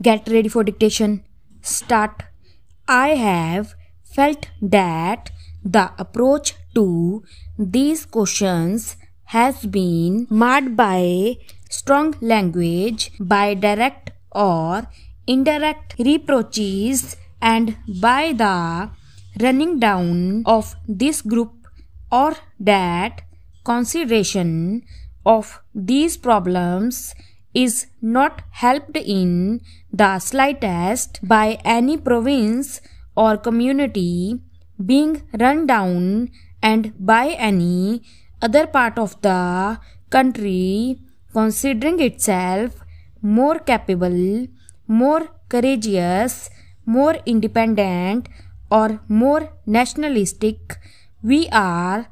Get ready for dictation. Start. I have felt that the approach to these questions has been marked by strong language, by direct or indirect reproaches, and by the running down of this group or that consideration of these problems is not helped in the slightest by any province or community being run down and by any other part of the country considering itself more capable, more courageous, more independent, or more nationalistic. We are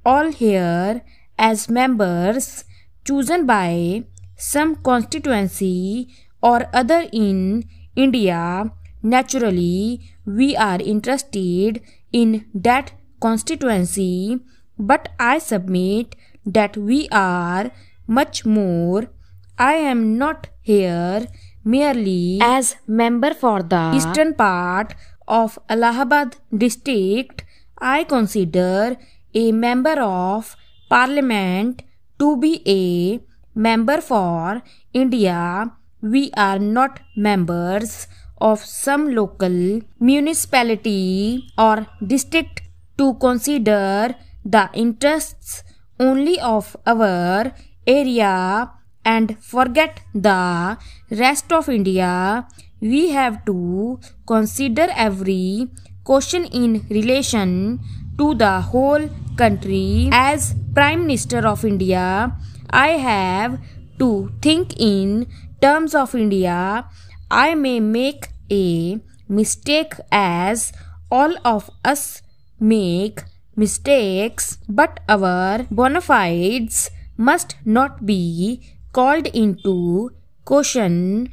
all here as members chosen by some constituency or other in India. Naturally, we are interested in that constituency, but I submit that we are much more. I am not here merely as member for the eastern part of Allahabad district. I consider a member of parliament to be a member for India. We are not members of some local municipality or district to consider the interests only of our area and forget the rest of India. We have to consider every question in relation to the whole country. As Prime Minister of India, I have to think in terms of India. I may make a mistake as all of us make mistakes, but our bona fides must not be called into question.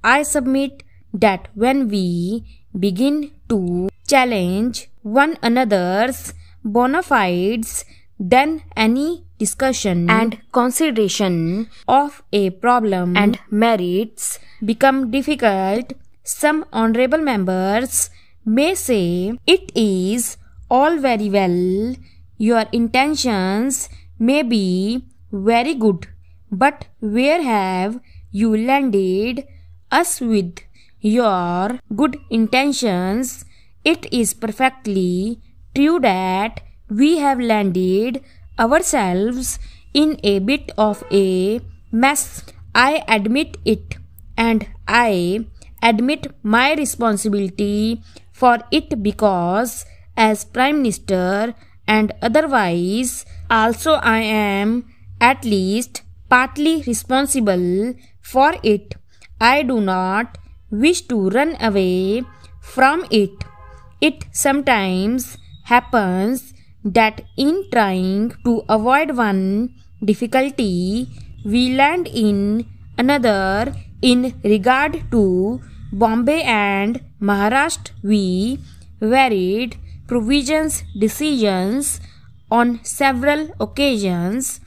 I submit that when we begin to challenge one another's bona fides, then any discussion and consideration of a problem and merits become difficult. Some honorable members may say, it is all very well, your intentions may be very good, but where have you landed us with your good intentions? It is perfectly true that we have landed ourselves in a bit of a mess. I admit it, and I admit my responsibility for it because as Prime Minister and otherwise also I am at least partly responsible for it. I do not wish to run away from it. It sometimes happens that in trying to avoid one difficulty, we land in another. In regard to Bombay and Maharashtra, we varied provisions decisions on several occasions.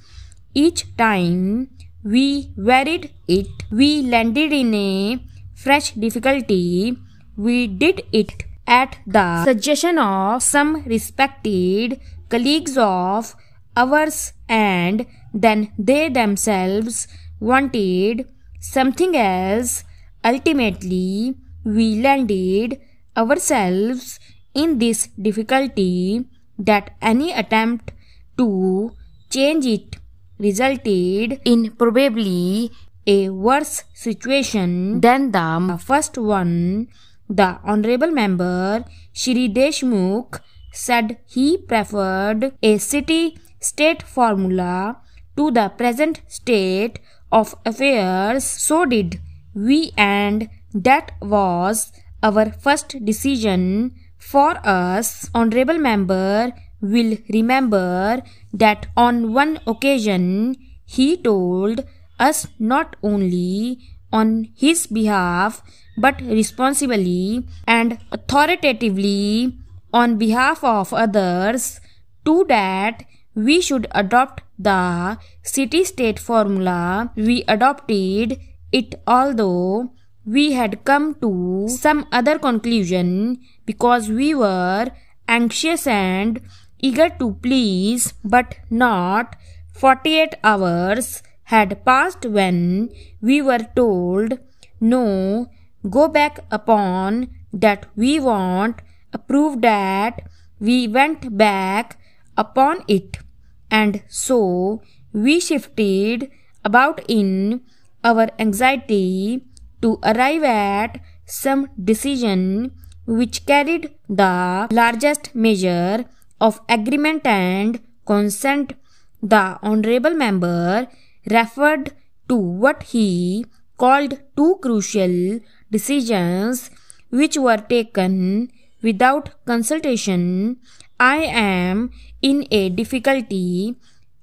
Each time we varied it, we landed in a fresh difficulty. We did it at the suggestion of some respected colleagues of ours, and then they themselves wanted something else. Ultimately, we landed ourselves in this difficulty that any attempt to change it resulted in probably a worse situation than the first one. The Honorable Member Shri Deshmukh said he preferred a city-state formula to the present state of affairs. So did we, and that was our first decision. For us, Honorable Member will remember that on one occasion he told us not only on his behalf but responsibly and authoritatively on behalf of others too that we should adopt the city-state formula. We adopted it, although we had come to some other conclusion because we were anxious and eager to please, but not 48 hours had passed when we were told, no, go back upon that we want, prove that we went back upon it. And so we shifted about in our anxiety to arrive at some decision which carried the largest measure of agreement and consent. The honorable member referred to what he called two crucial decisions which were taken without consultation. I am in a difficulty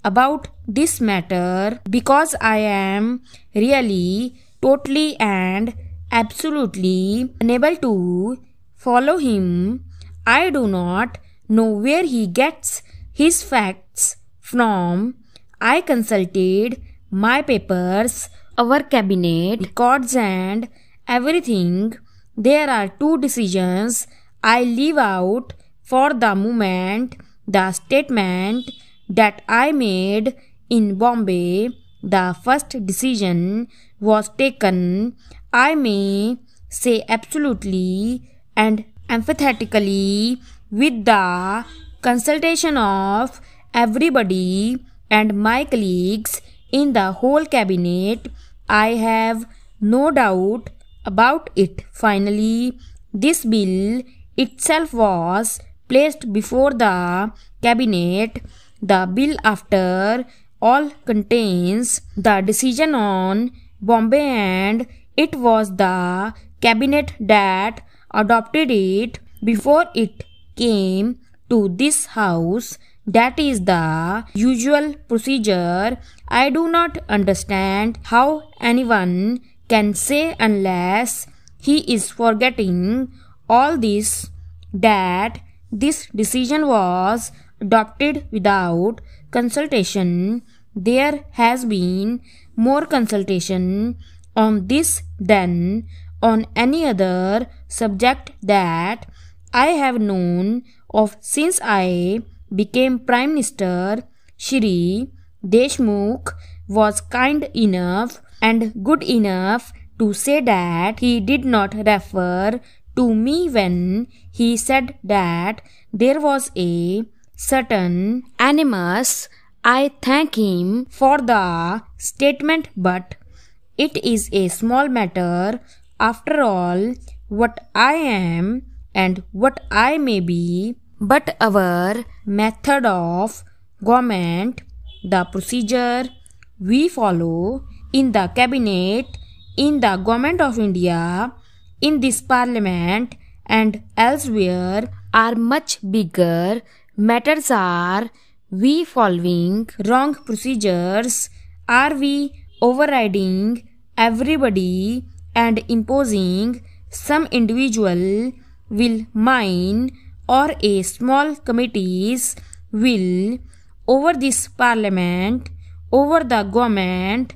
about this matter because I am really, totally and absolutely unable to follow him. I do not know where he gets his facts from. I consulted my papers, our cabinet records and everything. There are two decisions I leave out for the moment. The statement that I made in Bombay, the first decision was taken, I may say absolutely and emphatically, with the consultation of everybody and my colleagues in the whole cabinet. I have no doubt about it. Finally, this bill itself was placed before the cabinet. The bill, after all, contains the decision on Bombay, and it was the cabinet that adopted it before it came to this house. That is the usual procedure. I do not understand how anyone can say, unless he is forgetting all this, that this decision was adopted without consultation. There has been more consultation on this than on any other subject that I have known of since I became Prime Minister. Shri Deshmukh was kind enough and good enough to say that he did not refer to me when he said that there was a certain animus. I thank him for the statement, but it is a small matter. After all, what I am and what I may be, but our method of government, the procedure we follow in the cabinet, in the government of India, in this parliament and elsewhere, are much bigger matters. Are we following wrong procedures? Are we overriding everybody and imposing some individual will, mine or a small committee's will, over this parliament, over the government,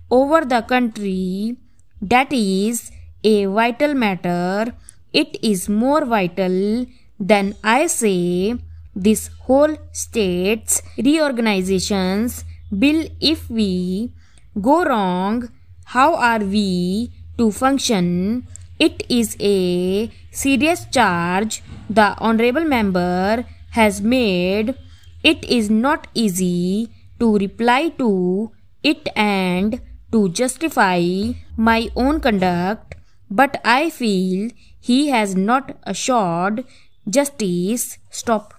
over the country? That is a vital matter. It is more vital than, I say, this whole state's reorganizations bill. If we go wrong, how are we to function? It is a serious charge the honorable member has made. It is not easy to reply to it and to justify my own conduct, but I feel he has not assured justice. Stop.